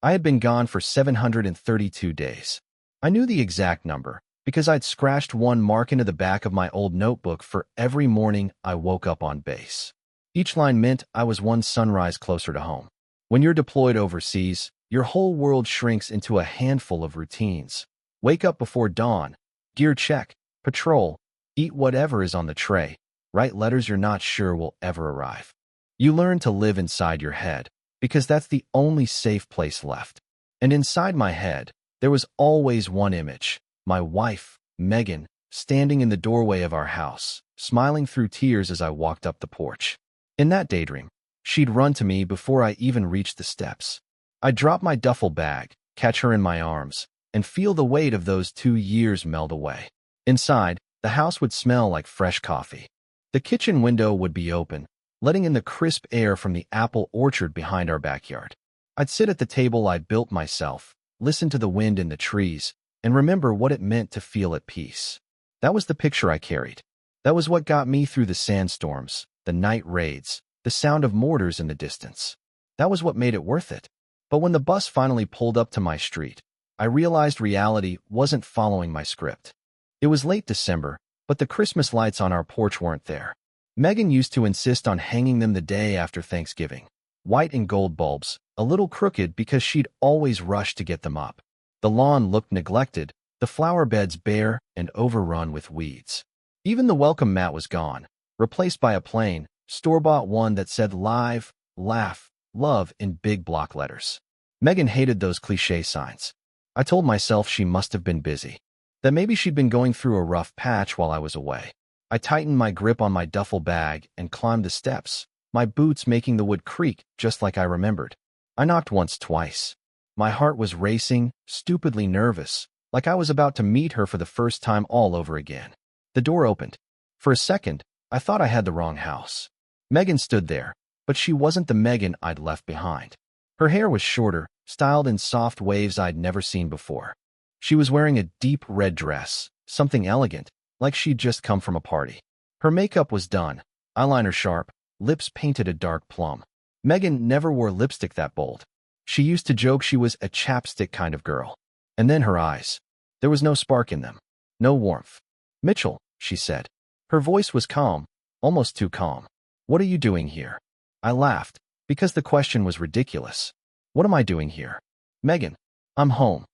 I had been gone for 732 days. I knew the exact number because I'd scratched one mark into the back of my old notebook for every morning I woke up on base. Each line meant I was one sunrise closer to home. When you're deployed overseas, your whole world shrinks into a handful of routines. Wake up before dawn, gear check, patrol, eat whatever is on the tray, write letters you're not sure will ever arrive. You learn to live inside your head, because that's the only safe place left. And inside my head, there was always one image, my wife, Megan, standing in the doorway of our house, smiling through tears as I walked up the porch. In that daydream, she'd run to me before I even reached the steps. I'd drop my duffel bag, catch her in my arms, and feel the weight of those 2 years melt away. Inside, the house would smell like fresh coffee. The kitchen window would be open, letting in the crisp air from the apple orchard behind our backyard. I'd sit at the table I'd built myself, listen to the wind in the trees, and remember what it meant to feel at peace. That was the picture I carried. That was what got me through the sandstorms, the night raids, the sound of mortars in the distance. That was what made it worth it. But when the bus finally pulled up to my street, I realized reality wasn't following my script. It was late December, but the Christmas lights on our porch weren't there. Megan used to insist on hanging them the day after Thanksgiving. White and gold bulbs, a little crooked because she'd always rushed to get them up. The lawn looked neglected, the flower beds bare and overrun with weeds. Even the welcome mat was gone, replaced by a plain, store-bought one that said live, laugh, love in big block letters. Megan hated those cliché signs. I told myself she must have been busy, that maybe she'd been going through a rough patch while I was away. I tightened my grip on my duffel bag and climbed the steps, my boots making the wood creak just like I remembered. I knocked once, twice. My heart was racing, stupidly nervous, like I was about to meet her for the first time all over again. The door opened. For a second, I thought I had the wrong house. Megan stood there, but she wasn't the Megan I'd left behind. Her hair was shorter, styled in soft waves I'd never seen before. She was wearing a deep red dress, something elegant, like she'd just come from a party. Her makeup was done, eyeliner sharp, lips painted a dark plum. Megan never wore lipstick that bold. She used to joke she was a chapstick kind of girl. And then her eyes. There was no spark in them. No warmth. "Mitchell," she said. Her voice was calm, almost too calm. "What are you doing here?" I laughed, because the question was ridiculous. What am I doing here? "Megan, I'm home."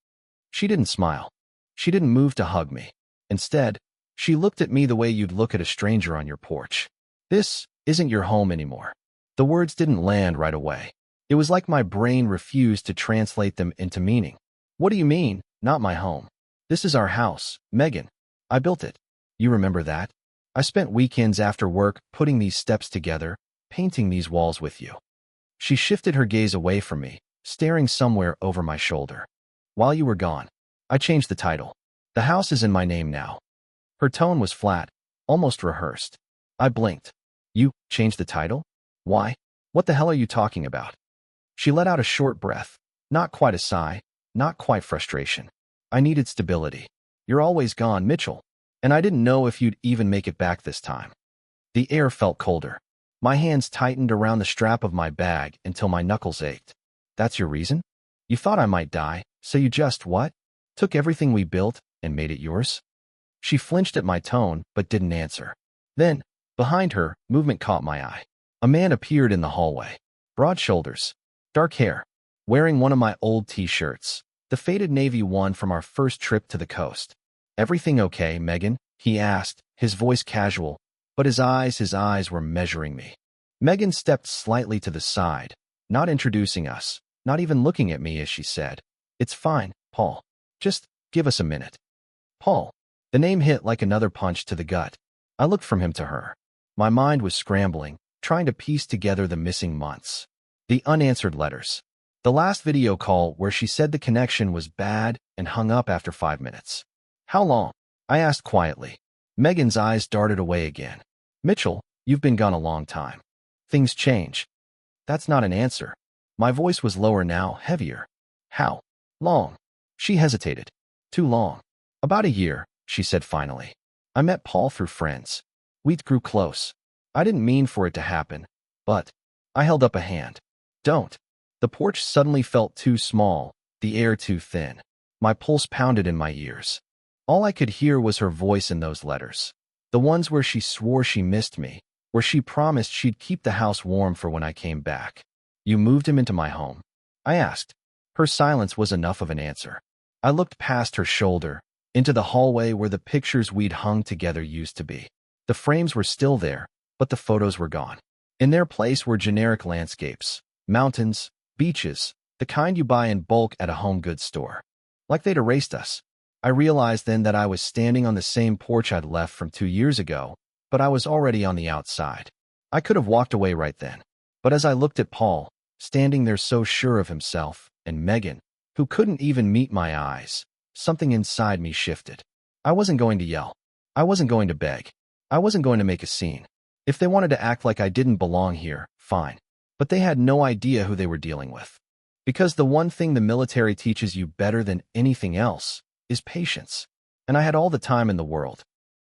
She didn't smile. She didn't move to hug me. Instead, she looked at me the way you'd look at a stranger on your porch. "This isn't your home anymore." The words didn't land right away. It was like my brain refused to translate them into meaning. "What do you mean, not my home?" "This is our house, Megan. I built it. You remember that? I spent weekends after work putting these steps together, painting these walls with you." She shifted her gaze away from me, staring somewhere over my shoulder. "While you were gone, I changed the title. The house is in my name now." Her tone was flat, almost rehearsed. I blinked. "You changed the title? Why? What the hell are you talking about?" She let out a short breath, not quite a sigh, not quite frustration. "I needed stability. You're always gone, Mitchell, and I didn't know if you'd even make it back this time." The air felt colder. My hands tightened around the strap of my bag until my knuckles ached. "That's your reason? You thought I might die, so you just what? Took everything we built and made it yours?" She flinched at my tone, but didn't answer. Then, behind her, movement caught my eye. A man appeared in the hallway. Broad shoulders, dark hair, wearing one of my old t-shirts, the faded navy one from our first trip to the coast. "Everything okay, Megan?" he asked, his voice casual, but his eyes were measuring me. Megan stepped slightly to the side, not introducing us, not even looking at me as she said, "It's fine, Paul. Just give us a minute." Paul. The name hit like another punch to the gut. I looked from him to her. My mind was scrambling, trying to piece together the missing months. The unanswered letters. The last video call where she said the connection was bad and hung up after 5 minutes. "How long?" I asked quietly. Megan's eyes darted away again. "Mitchell, you've been gone a long time. Things change." That's not an answer. My voice was lower now, heavier. "How long?" She hesitated. "Too long. About a year," she said finally. "I met Paul through friends. We grew close. I didn't mean for it to happen, but..." I held up a hand. "Don't." The porch suddenly felt too small, the air too thin. My pulse pounded in my ears. All I could hear was her voice in those letters. The ones where she swore she missed me, where she promised she'd keep the house warm for when I came back. "You moved him into my home?" I asked. Her silence was enough of an answer. I looked past her shoulder, into the hallway where the pictures we'd hung together used to be. The frames were still there, but the photos were gone. In their place were generic landscapes, mountains, beaches, the kind you buy in bulk at a home goods store. Like they'd erased us. I realized then that I was standing on the same porch I'd left from 2 years ago, but I was already on the outside. I could have walked away right then. But as I looked at Paul, standing there so sure of himself, and Megan, who couldn't even meet my eyes, something inside me shifted. I wasn't going to yell. I wasn't going to beg. I wasn't going to make a scene. If they wanted to act like I didn't belong here, fine. But they had no idea who they were dealing with. Because the one thing the military teaches you better than anything else is patience. And I had all the time in the world.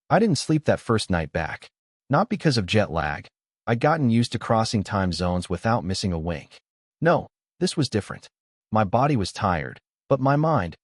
I didn't sleep that first night back. Not because of jet lag. I'd gotten used to crossing time zones without missing a wink. No, this was different. My body was tired, but my mind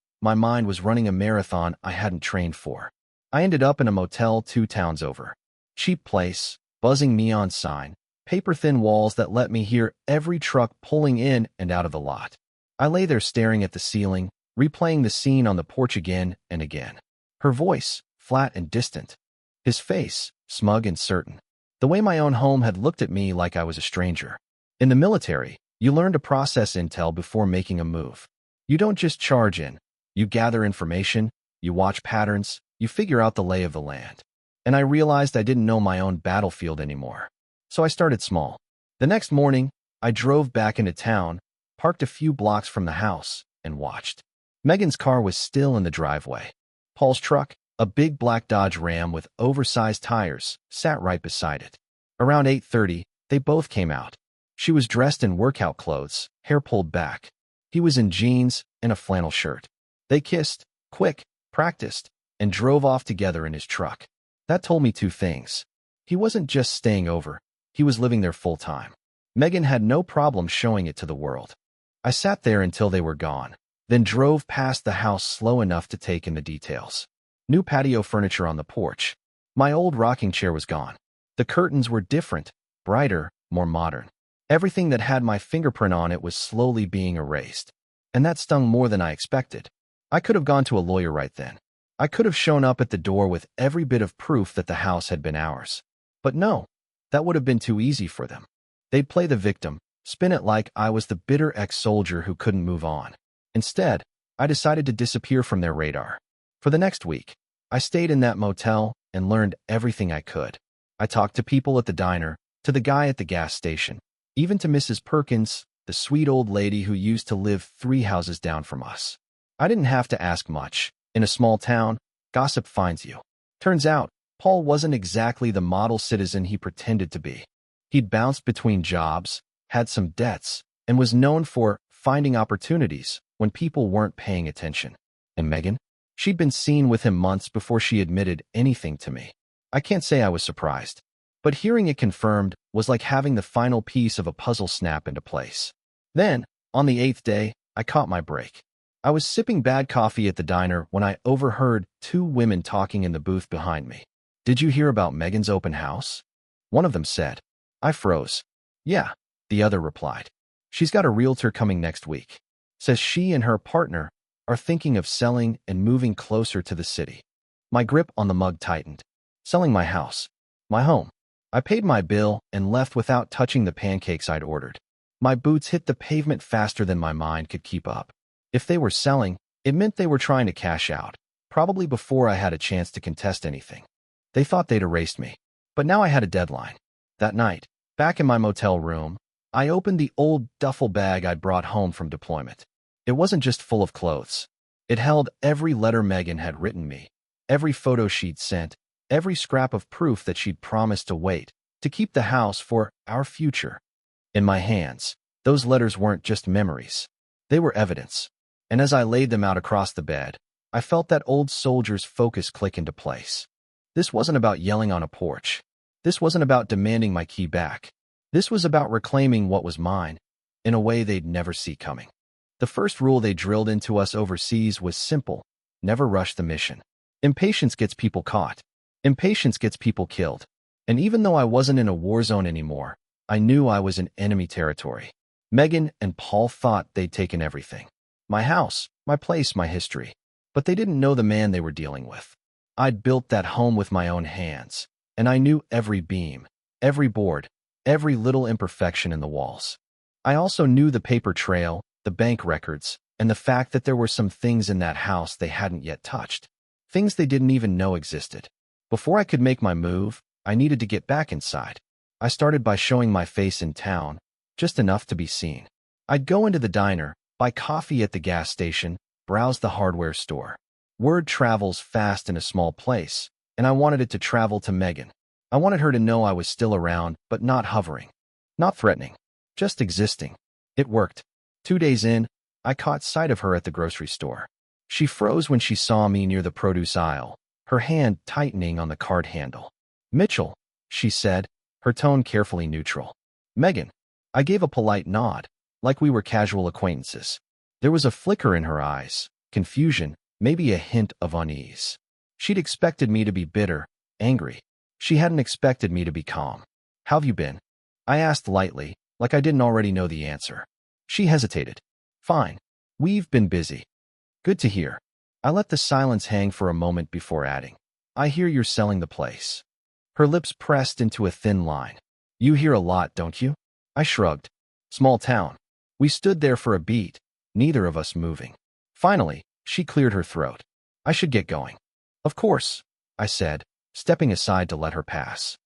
was running a marathon I hadn't trained for. I ended up in a motel 2 towns over. Cheap place, buzzing neon sign, paper-thin walls that let me hear every truck pulling in and out of the lot. I lay there staring at the ceiling, replaying the scene on the porch again and again. Her voice, flat and distant. His face, smug and certain. The way my own home had looked at me like I was a stranger. In the military, you learn to process intel before making a move. You don't just charge in. You gather information, you watch patterns, you figure out the lay of the land. And I realized I didn't know my own battlefield anymore. So I started small. The next morning, I drove back into town, parked a few blocks from the house, and watched. Megan's car was still in the driveway. Paul's truck, a big black Dodge Ram with oversized tires, sat right beside it. Around 8:30, they both came out. She was dressed in workout clothes, hair pulled back. He was in jeans and a flannel shirt. They kissed, quick, practiced, and drove off together in his truck. That told me 2 things. He wasn't just staying over, he was living there full time. Megan had no problem showing it to the world. I sat there until they were gone, then drove past the house slow enough to take in the details. New patio furniture on the porch. My old rocking chair was gone. The curtains were different, brighter, more modern. Everything that had my fingerprint on it was slowly being erased. And that stung more than I expected. I could have gone to a lawyer right then. I could have shown up at the door with every bit of proof that the house had been ours. But no, that would have been too easy for them. They'd play the victim, spin it like I was the bitter ex-soldier who couldn't move on. Instead, I decided to disappear from their radar. For the next week, I stayed in that motel and learned everything I could. I talked to people at the diner, to the guy at the gas station, even to Mrs. Perkins, the sweet old lady who used to live 3 houses down from us. I didn't have to ask much. In a small town, gossip finds you. Turns out, Paul wasn't exactly the model citizen he pretended to be. He'd bounced between jobs, had some debts, and was known for finding opportunities when people weren't paying attention. And Megan? She'd been seen with him months before she admitted anything to me. I can't say I was surprised, but hearing it confirmed was like having the final piece of a puzzle snap into place. Then, on the 8th day, I caught my break. I was sipping bad coffee at the diner when I overheard 2 women talking in the booth behind me. "Did you hear about Megan's open house?" One of them said. I froze. "Yeah," the other replied. "She's got a realtor coming next week. Says she and her partner are thinking of selling and moving closer to the city." My grip on the mug tightened. Selling my house. My home. I paid my bill and left without touching the pancakes I'd ordered. My boots hit the pavement faster than my mind could keep up. If they were selling, it meant they were trying to cash out, probably before I had a chance to contest anything. They thought they'd erased me, but now I had a deadline. That night, back in my motel room, I opened the old duffel bag I'd brought home from deployment. It wasn't just full of clothes. It held every letter Megan had written me, every photo she'd sent, every scrap of proof that she'd promised to wait, to keep the house for our future. In my hands, those letters weren't just memories. They were evidence. And as I laid them out across the bed, I felt that old soldier's focus click into place. This wasn't about yelling on a porch. This wasn't about demanding my key back. This was about reclaiming what was mine. in a way they'd never see coming. The first rule they drilled into us overseas was simple: never rush the mission. Impatience gets people caught. Impatience gets people killed. And even though I wasn't in a war zone anymore, I knew I was in enemy territory. Megan and Paul thought they'd taken everything. My house, my place, my history. But they didn't know the man they were dealing with. I'd built that home with my own hands, and I knew every beam, every board, every little imperfection in the walls. I also knew the paper trail, the bank records, and the fact that there were some things in that house they hadn't yet touched. Things they didn't even know existed. Before I could make my move, I needed to get back inside. I started by showing my face in town, just enough to be seen. I'd go into the diner, buy coffee at the gas station, browse the hardware store. Word travels fast in a small place, and I wanted it to travel to Megan. I wanted her to know I was still around, but not hovering, not threatening, just existing. It worked. 2 days in, I caught sight of her at the grocery store. She froze when she saw me near the produce aisle, her hand tightening on the cart handle. "Mitchell," she said, her tone carefully neutral. "Megan." I gave a polite nod, like we were casual acquaintances. There was a flicker in her eyes, confusion, maybe a hint of unease. She'd expected me to be bitter, angry. She hadn't expected me to be calm. "How've you been?" I asked lightly, like I didn't already know the answer. She hesitated. "Fine. We've been busy." "Good to hear." I let the silence hang for a moment before adding, "I hear you're selling the place." Her lips pressed into a thin line. "You hear a lot, don't you?" I shrugged. "Small town." We stood there for a beat, neither of us moving. Finally, she cleared her throat. "I should get going." "Of course," I said, stepping aside to let her pass.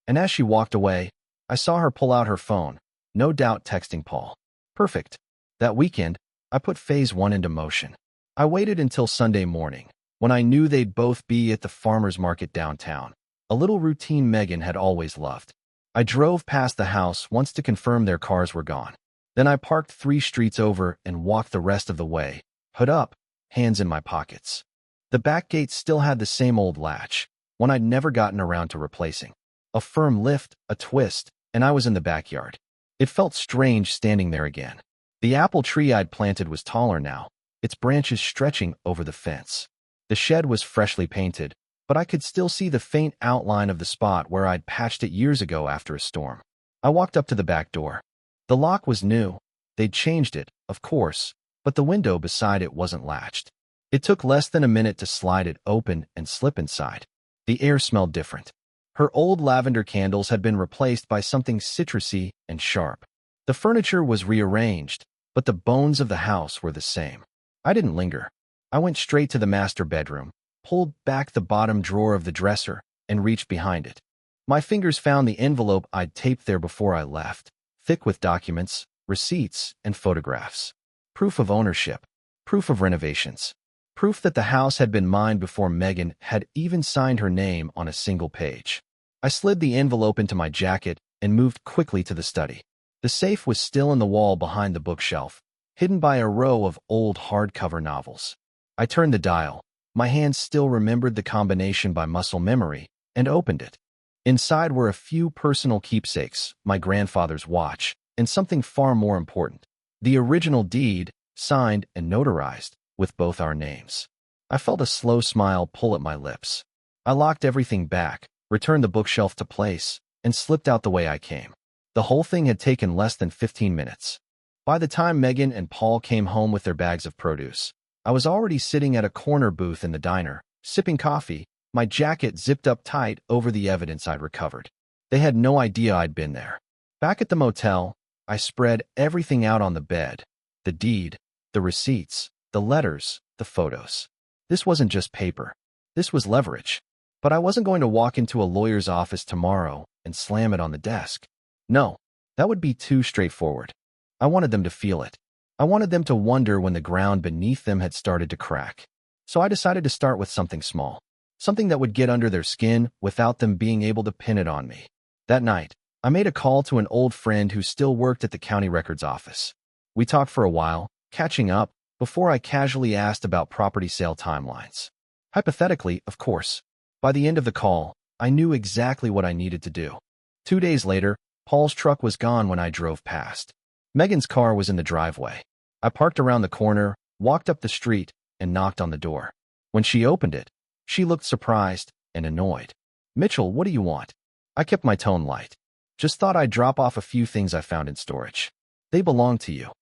And as she walked away, I saw her pull out her phone, no doubt texting Paul. Perfect. That weekend, I put phase 1 into motion. I waited until Sunday morning, when I knew they'd both be at the farmer's market downtown, a little routine Megan had always loved. I drove past the house once to confirm their cars were gone. Then I parked 3 streets over and walked the rest of the way, hood up, hands in my pockets. The back gate still had the same old latch, one I'd never gotten around to replacing. A firm lift, a twist, and I was in the backyard. It felt strange standing there again. The apple tree I'd planted was taller now, its branches stretching over the fence. The shed was freshly painted, but I could still see the faint outline of the spot where I'd patched it years ago after a storm. I walked up to the back door. The lock was new. They'd changed it, of course, but the window beside it wasn't latched. It took less than a minute to slide it open and slip inside. The air smelled different. Her old lavender candles had been replaced by something citrusy and sharp. The furniture was rearranged, but the bones of the house were the same. I didn't linger. I went straight to the master bedroom, pulled back the bottom drawer of the dresser, and reached behind it. My fingers found the envelope I'd taped there before I left, thick with documents, receipts, and photographs. Proof of ownership, proof of renovations, proof that the house had been mine before Megan had even signed her name on a single page. I slid the envelope into my jacket and moved quickly to the study. The safe was still in the wall behind the bookshelf, hidden by a row of old hardcover novels. I turned the dial. My hands still remembered the combination by muscle memory, and opened it. Inside were a few personal keepsakes, my grandfather's watch, and something far more important, the original deed, signed and notarized, with both our names. I felt a slow smile pull at my lips. I locked everything back, returned the bookshelf to place, and slipped out the way I came. The whole thing had taken less than 15 minutes. By the time Megan and Paul came home with their bags of produce, I was already sitting at a corner booth in the diner, sipping coffee, my jacket zipped up tight over the evidence I'd recovered. They had no idea I'd been there. Back at the motel, I spread everything out on the bed. The deed, the receipts, the letters, the photos. This wasn't just paper. This was leverage. But I wasn't going to walk into a lawyer's office tomorrow and slam it on the desk. No, that would be too straightforward. I wanted them to feel it. I wanted them to wonder when the ground beneath them had started to crack. So I decided to start with something small. Something that would get under their skin without them being able to pin it on me. That night, I made a call to an old friend who still worked at the county records office. We talked for a while, catching up, before I casually asked about property sale timelines. Hypothetically, of course. By the end of the call, I knew exactly what I needed to do. 2 days later, Paul's truck was gone when I drove past. Megan's car was in the driveway. I parked around the corner, walked up the street, and knocked on the door. When she opened it, she looked surprised and annoyed. "Mitchell, what do you want?" I kept my tone light. "Just thought I'd drop off a few things I found in storage. They belong to you."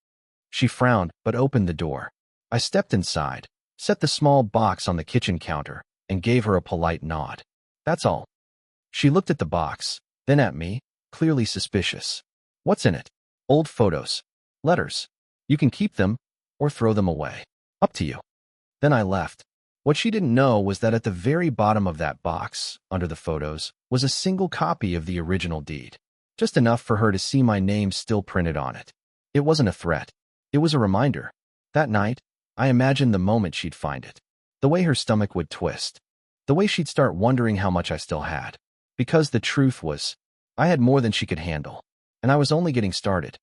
She frowned, but opened the door. I stepped inside, set the small box on the kitchen counter, and gave her a polite nod. "That's all." She looked at the box, then at me, clearly suspicious. "What's in it?" "Old photos. Letters. You can keep them, or throw them away. Up to you." Then I left. What she didn't know was that at the very bottom of that box, under the photos, was a single copy of the original deed. Just enough for her to see my name still printed on it. It wasn't a threat. It was a reminder. That night, I imagined the moment she'd find it. The way her stomach would twist. The way she'd start wondering how much I still had. Because the truth was, I had more than she could handle. And I was only getting started.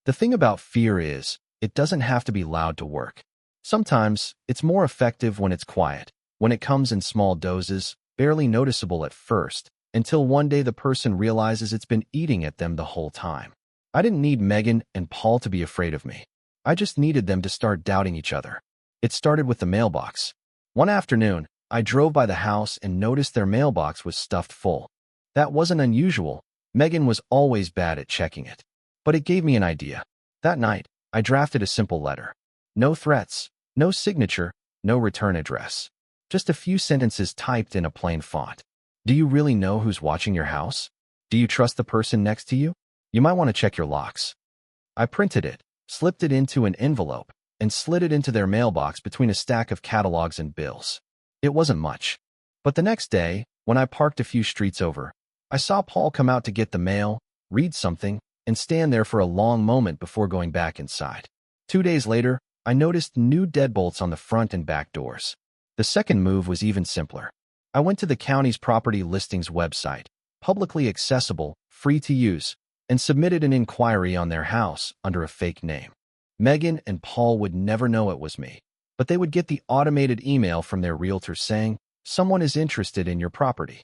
The thing about fear is, it doesn't have to be loud to work. Sometimes, it's more effective when it's quiet, when it comes in small doses, barely noticeable at first, until one day the person realizes it's been eating at them the whole time. I didn't need Megan and Paul to be afraid of me. I just needed them to start doubting each other. It started with the mailbox. One afternoon, I drove by the house and noticed their mailbox was stuffed full. That wasn't unusual. Megan was always bad at checking it. But it gave me an idea. That night, I drafted a simple letter. No threats, no signature, no return address. Just a few sentences typed in a plain font. Do you really know who's watching your house? Do you trust the person next to you? You might want to check your locks. I printed it, slipped it into an envelope, and slid it into their mailbox between a stack of catalogs and bills. It wasn't much. But the next day, when I parked a few streets over, I saw Paul come out to get the mail, read something, and stand there for a long moment before going back inside. 2 days later, I noticed new deadbolts on the front and back doors. The second move was even simpler. I went to the county's property listings website, publicly accessible, free to use, and submitted an inquiry on their house under a fake name. Megan and Paul would never know it was me, but they would get the automated email from their realtor saying, "Someone is interested in your property."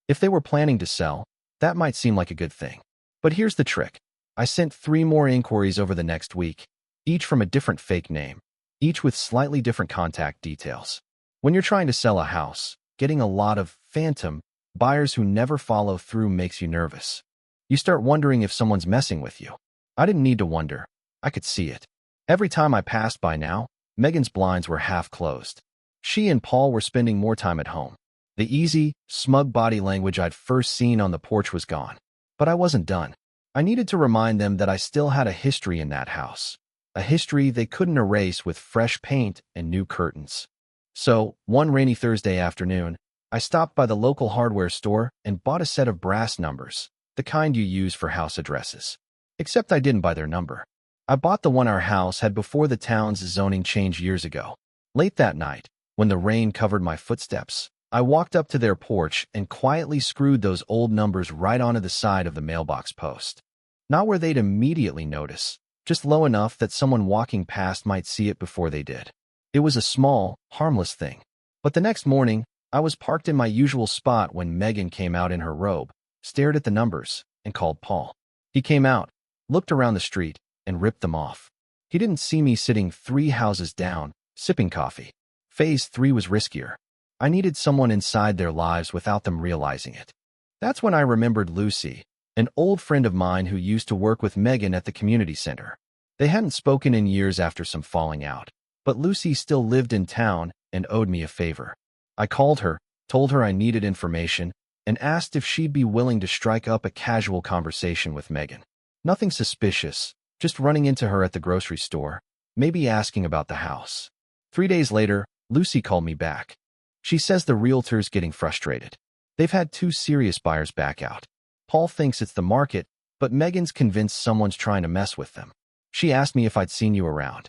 If they were planning to sell, that might seem like a good thing. But here's the trick. I sent 3 more inquiries over the next week, each from a different fake name, each with slightly different contact details. When you're trying to sell a house, getting a lot of phantom buyers who never follow through makes you nervous. You start wondering if someone's messing with you. I didn't need to wonder. I could see it. Every time I passed by now, Megan's blinds were half closed. She and Paul were spending more time at home. The easy, smug body language I'd first seen on the porch was gone. But I wasn't done. I needed to remind them that I still had a history in that house. A history they couldn't erase with fresh paint and new curtains. So, one rainy Thursday afternoon, I stopped by the local hardware store and bought a set of brass numbers, the kind you use for house addresses. Except I didn't buy their number. I bought the one our house had before the town's zoning change years ago. Late that night, when the rain covered my footsteps, I walked up to their porch and quietly screwed those old numbers right onto the side of the mailbox post. Not where they'd immediately notice, just low enough that someone walking past might see it before they did. It was a small, harmless thing. But the next morning, I was parked in my usual spot when Megan came out in her robe, stared at the numbers, and called Paul. He came out, looked around the street, and ripped them off. He didn't see me sitting 3 houses down, sipping coffee. Phase 3 was riskier. I needed someone inside their lives without them realizing it. That's when I remembered Lucy, an old friend of mine who used to work with Megan at the community center. They hadn't spoken in years after some falling out, but Lucy still lived in town and owed me a favor. I called her, told her I needed information, and asked if she'd be willing to strike up a casual conversation with Megan. Nothing suspicious, just running into her at the grocery store, maybe asking about the house. 3 days later, Lucy called me back. She says the realtor's getting frustrated. They've had 2 serious buyers back out. Paul thinks it's the market, but Megan's convinced someone's trying to mess with them. She asked me if I'd seen you around.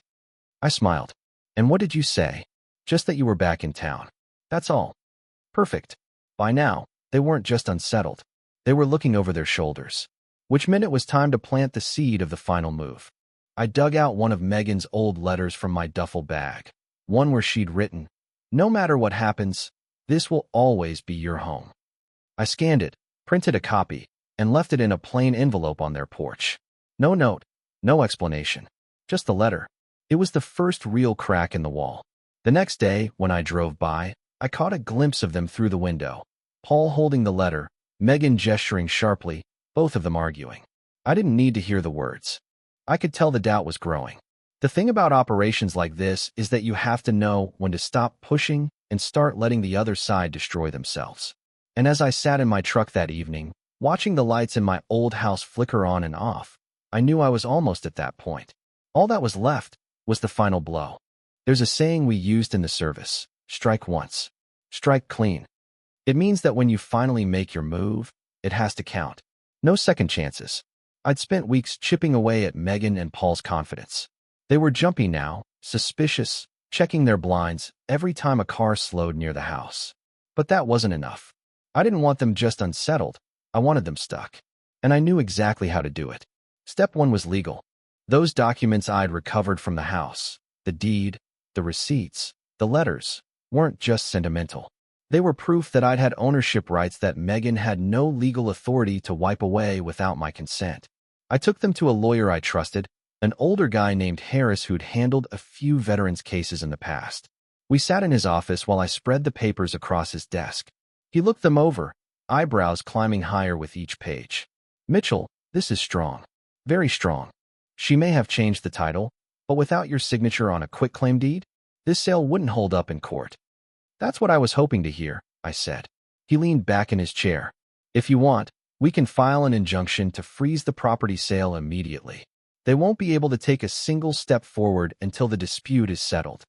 I smiled. And what did you say? Just that you were back in town. That's all. Perfect. By now, they weren't just unsettled. They were looking over their shoulders. Which meant it was time to plant the seed of the final move. I dug out one of Megan's old letters from my duffel bag. One where she'd written, "No matter what happens, this will always be your home." I scanned it, printed a copy, and left it in a plain envelope on their porch. No note, No explanation. Just the letter. It was the first real crack in the wall. The next day, when I drove by, I caught a glimpse of them through the window. Paul holding the letter, Megan gesturing sharply, both of them arguing. I didn't need to hear the words. I could tell the doubt was growing. The thing about operations like this is that you have to know when to stop pushing and start letting the other side destroy themselves. And as I sat in my truck that evening, watching the lights in my old house flicker on and off, I knew I was almost at that point. All that was left was the final blow. There's a saying we used in the service: strike once, strike clean. It means that when you finally make your move, it has to count. No second chances. I'd spent weeks chipping away at Megan and Paul's confidence. They were jumpy now, suspicious, checking their blinds every time a car slowed near the house. But that wasn't enough. I didn't want them just unsettled. I wanted them stuck. And I knew exactly how to do it. Step one was legal. Those documents I'd recovered from the house, the deed, the receipts, the letters, weren't just sentimental. They were proof that I'd had ownership rights that Megan had no legal authority to wipe away without my consent. I took them to a lawyer I trusted, an older guy named Harris who'd handled a few veterans' cases in the past. We sat in his office while I spread the papers across his desk. He looked them over, eyebrows climbing higher with each page. "Mitchell, this is strong. Very strong. She may have changed the title, but without your signature on a quitclaim deed, this sale wouldn't hold up in court." "That's what I was hoping to hear," I said. He leaned back in his chair. "If you want, we can file an injunction to freeze the property sale immediately. They won't be able to take a single step forward until the dispute is settled."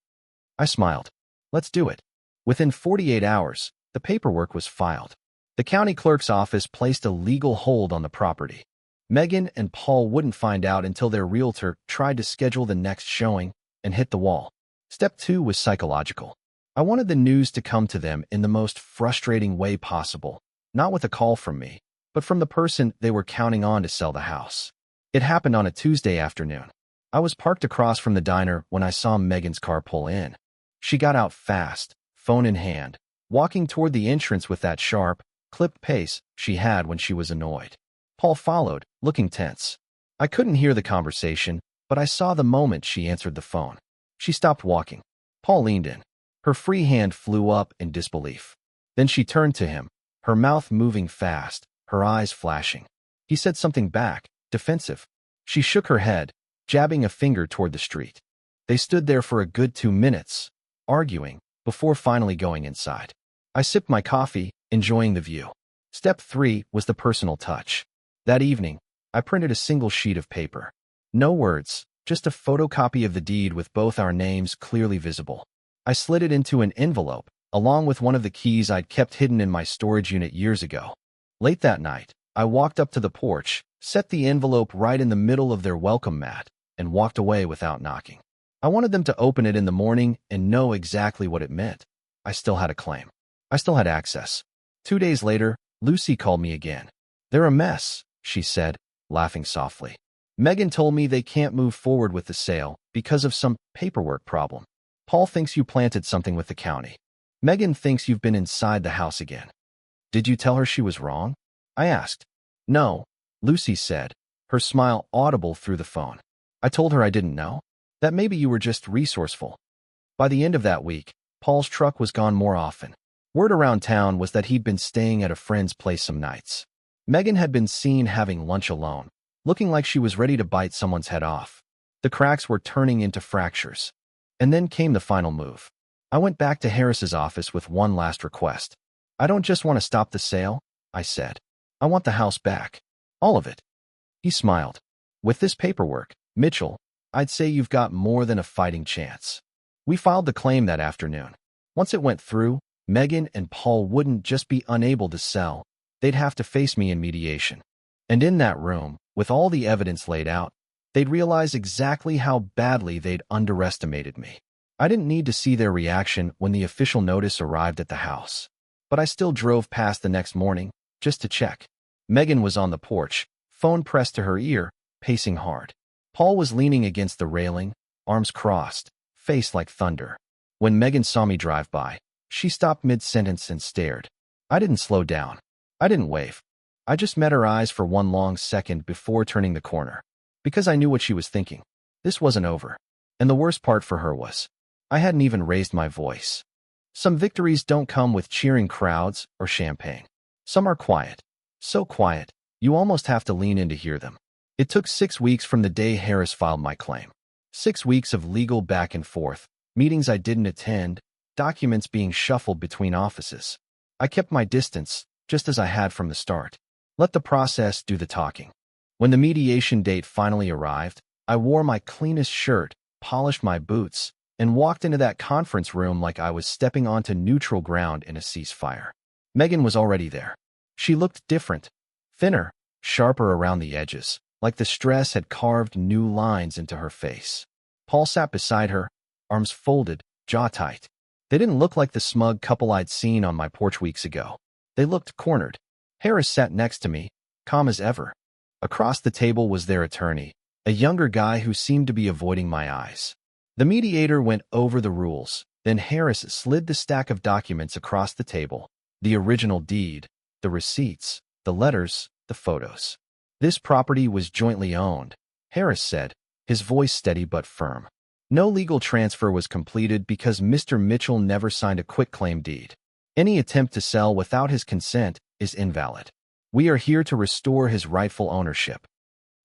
I smiled. "Let's do it." Within 48 hours, the paperwork was filed. The county clerk's office placed a legal hold on the property. Megan and Paul wouldn't find out until their realtor tried to schedule the next showing and hit the wall. Step 2 was psychological. I wanted the news to come to them in the most frustrating way possible, not with a call from me, but from the person they were counting on to sell the house. It happened on a Tuesday afternoon. I was parked across from the diner when I saw Megan's car pull in. She got out fast, phone in hand, walking toward the entrance with that sharp, clipped pace she had when she was annoyed. Paul followed, looking tense. I couldn't hear the conversation, but I saw the moment she answered the phone. She stopped walking. Paul leaned in. Her free hand flew up in disbelief. Then she turned to him, her mouth moving fast, her eyes flashing. He said something back, defensive. She shook her head, jabbing a finger toward the street. They stood there for a good 2 minutes, arguing, before finally going inside. I sipped my coffee, enjoying the view. Step 3 was the personal touch. That evening, I printed a single sheet of paper. No words, just a photocopy of the deed with both our names clearly visible. I slid it into an envelope, along with one of the keys I'd kept hidden in my storage unit years ago. Late that night, I walked up to the porch, set the envelope right in the middle of their welcome mat, and walked away without knocking. I wanted them to open it in the morning and know exactly what it meant. I still had a claim. I still had access. 2 days later, Lucy called me again. "They're a mess," she said, laughing softly. "Megan told me they can't move forward with the sale because of some paperwork problem. Paul thinks you planted something with the county. Megan thinks you've been inside the house again." "Did you tell her she was wrong?" I asked. "No," Lucy said, her smile audible through the phone. "I told her I didn't know. That maybe you were just resourceful." By the end of that week, Paul's truck was gone more often. Word around town was that he'd been staying at a friend's place some nights. Megan had been seen having lunch alone, looking like she was ready to bite someone's head off. The cracks were turning into fractures. And then came the final move. I went back to Harris's office with one last request. "I don't just want to stop the sale," I said. "I want the house back. All of it." He smiled. "With this paperwork, Mitchell, I'd say you've got more than a fighting chance." We filed the claim that afternoon. Once it went through, Megan and Paul wouldn't just be unable to sell. They'd have to face me in mediation. And in that room, with all the evidence laid out, they'd realize exactly how badly they'd underestimated me. I didn't need to see their reaction when the official notice arrived at the house. But I still drove past the next morning, just to check. Megan was on the porch, phone pressed to her ear, pacing hard. Paul was leaning against the railing, arms crossed, face like thunder. When Megan saw me drive by, she stopped mid-sentence and stared. I didn't slow down. I didn't wave. I just met her eyes for one long second before turning the corner. because I knew what she was thinking. This wasn't over. And the worst part for her was, I hadn't even raised my voice. Some victories don't come with cheering crowds or champagne. Some are quiet. So quiet, you almost have to lean in to hear them. It took 6 weeks from the day Harris filed my claim. 6 weeks of legal back and forth, meetings I didn't attend, documents being shuffled between offices. I kept my distance, just as I had from the start. Let the process do the talking. When the mediation date finally arrived, I wore my cleanest shirt, polished my boots, and walked into that conference room like I was stepping onto neutral ground in a ceasefire. Megan was already there. She looked different, thinner, sharper around the edges, like the stress had carved new lines into her face. Paul sat beside her, arms folded, jaw tight. They didn't look like the smug couple I'd seen on my porch weeks ago. They looked cornered. Harris sat next to me, calm as ever. Across the table was their attorney, a younger guy who seemed to be avoiding my eyes. The mediator went over the rules, then Harris slid the stack of documents across the table, the original deed, the receipts, the letters, the photos. This property was jointly owned, Harris said, his voice steady but firm. No legal transfer was completed because Mr. Mitchell never signed a quitclaim deed. Any attempt to sell without his consent is invalid. We are here to restore his rightful ownership.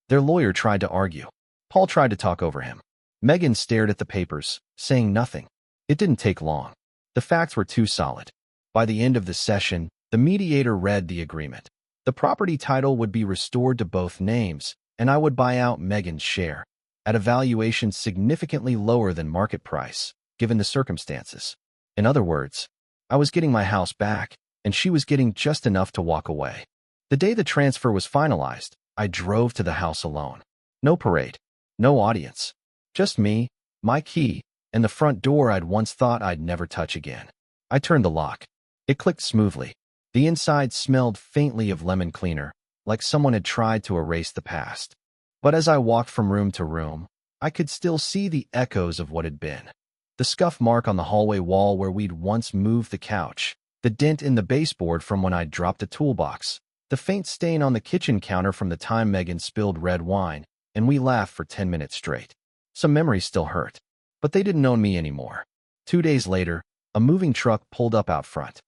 Their lawyer tried to argue. Paul tried to talk over him. Megan stared at the papers, saying nothing. It didn't take long. The facts were too solid. By the end of the session, the mediator read the agreement. The property title would be restored to both names, and I would buy out Megan's share, at a valuation significantly lower than market price, given the circumstances. In other words, I was getting my house back, and she was getting just enough to walk away. The day the transfer was finalized, I drove to the house alone. No parade, no audience. Just me, my key, and the front door I'd once thought I'd never touch again. I turned the lock. It clicked smoothly. The inside smelled faintly of lemon cleaner, like someone had tried to erase the past. But as I walked from room to room, I could still see the echoes of what had been. The scuff mark on the hallway wall where we'd once moved the couch, the dent in the baseboard from when I'd dropped a toolbox, the faint stain on the kitchen counter from the time Megan spilled red wine, and we laughed for 10 minutes straight. Some memories still hurt, but they didn't own me anymore. 2 days later, a moving truck pulled up out front.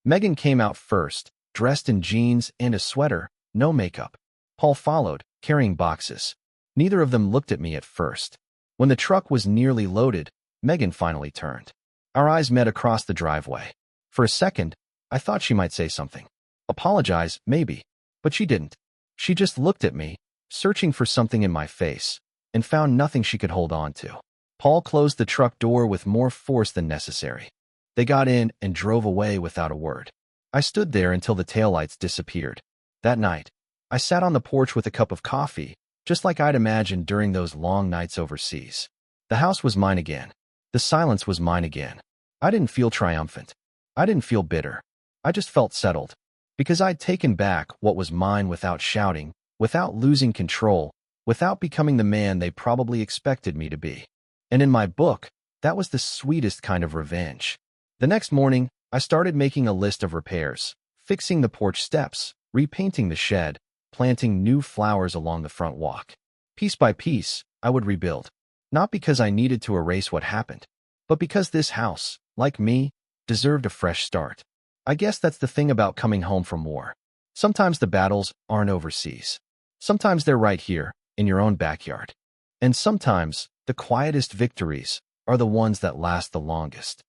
Megan came out first, dressed in jeans and a sweater, no makeup. Paul followed, carrying boxes. Neither of them looked at me at first. When the truck was nearly loaded, Megan finally turned. Our eyes met across the driveway. For a second, I thought she might say something. Apologize, maybe. But she didn't. She just looked at me, searching for something in my face, and found nothing she could hold on to. Paul closed the truck door with more force than necessary. They got in and drove away without a word. I stood there until the taillights disappeared. That night, I sat on the porch with a cup of coffee, just like I'd imagined during those long nights overseas. The house was mine again. The silence was mine again. I didn't feel triumphant. I didn't feel bitter. I just felt settled. Because I'd taken back what was mine without shouting, without losing control, without becoming the man they probably expected me to be. And in my book, that was the sweetest kind of revenge. The next morning, I started making a list of repairs, fixing the porch steps, repainting the shed, planting new flowers along the front walk. Piece by piece, I would rebuild. Not because I needed to erase what happened, but because this house, like me, deserved a fresh start. I guess that's the thing about coming home from war. Sometimes the battles aren't overseas. Sometimes they're right here, in your own backyard. And sometimes, the quietest victories are the ones that last the longest.